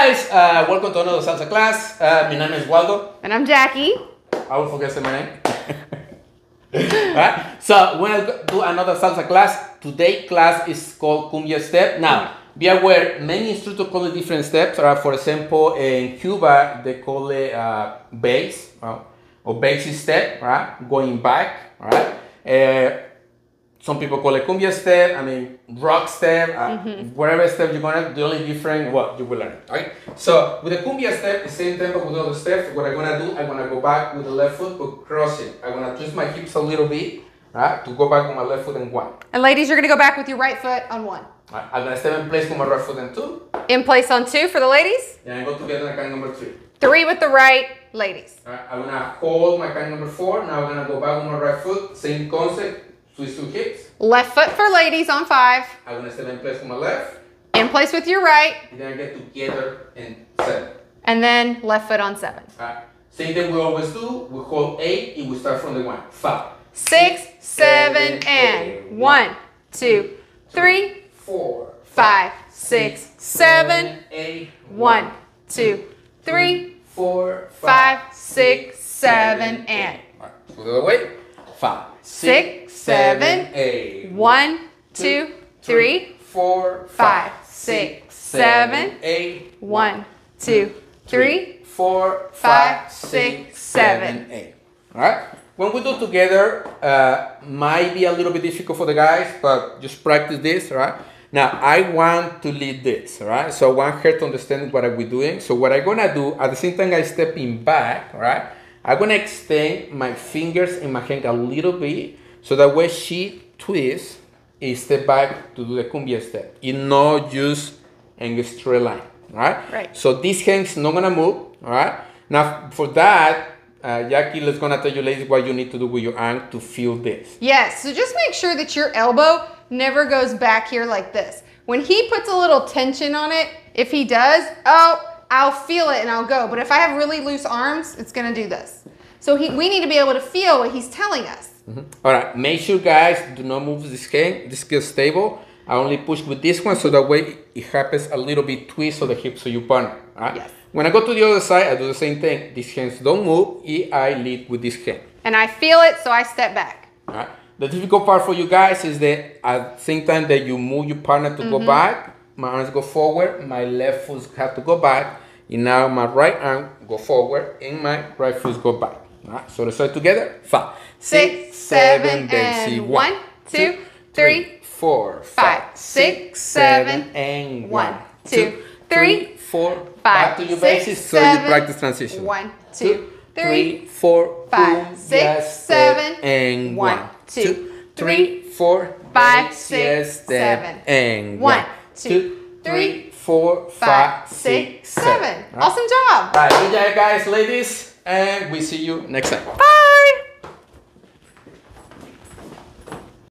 guys, welcome to another salsa class. My name is Waldo. And I'm Jackie. I will forget my name. Right? So we're gonna do another salsa class. Today's class is called Cumbia Step. Now, be aware, many instructors call it different steps. Right? For example, in Cuba, they call it bass or bass step, right? Going back, right? Some people call it cumbia step, rock step, whatever step you're gonna, the only different, well, you will learn, right? So with the cumbia step, the same tempo with all the steps, what I'm gonna do, I'm gonna go back with the left foot, but cross it. I'm gonna twist my hips a little bit, right? To go back with my left foot and one. And ladies, you're gonna go back with your right foot on one. Right? I'm gonna step in place with my right foot and two. In place on two for the ladies. And I go together in kind number three. Three with the right, ladies. Right? I'm gonna hold my kind number four. Now I'm gonna go back with my right foot, same concept. Twist two hips. Left foot for ladies on five. I'm going to step in place with my left. In place with your right. And then I get together in seven. And then left foot on seven. Alright. Same thing we always do. We hold 8 and we start from the 1. 5, 6, 7, and 1, 2, 3, 4, 5, 6, 7, 8, 1, 2, 3, 4, 5, 6, 7, and. Alright. So the other way. 5, 6, 7, 8, 1, 2, 3, 4, 5, 6, 7, 8, 1, 2, 3, 4, 5, 6, 7, 8. Alright? When we do together, might be a little bit difficult for the guys, but just practice this, right? Now, I want to lead this, right? So I want her to understand what we're doing. So what I'm gonna do, at the same time I stepping back, right? I'm gonna extend my fingers and my hand a little bit, so that way she twists and step back to do the cumbia step. You know, just in a straight line, right? Right. So this hand's not gonna move, all right? Now for that, Jackie is gonna tell you ladies what you need to do with your arm to feel this. Yes, so just make sure that your elbow never goes back here like this. When he puts a little tension on it, if he does, oh, I'll feel it and I'll go. But if I have really loose arms, it's gonna do this. So we need to be able to feel what he's telling us. All right, make sure guys do not move this hand. This is stable. I only push with this one so that way it happens a little bit twist of the hips of your partner. All right? Yes. When I go to the other side, I do the same thing. These hands don't move. I lead with this hand. And I feel it, so I step back. All right. The difficult part for you guys is that at the same time that you move your partner to go back, my arms go forward, my left foot has to go back, and now my right arm go forward, and my right foot go back. All right. So let's start together. 5, 6, 7, and 1, 2, 3, 4, 5, 6, 7, and 1, 2, 3, 4, 5, back to your 6, bases so you 7, practice transition. 1, 2, 3, 4, 5, 6, 7, and 1, 2, 3, 4, 5, 6, 7, and 1, 2, 3, 4, 5, 6, 7. Awesome job. All right, good job, guys, ladies, and we see you next time. Bye.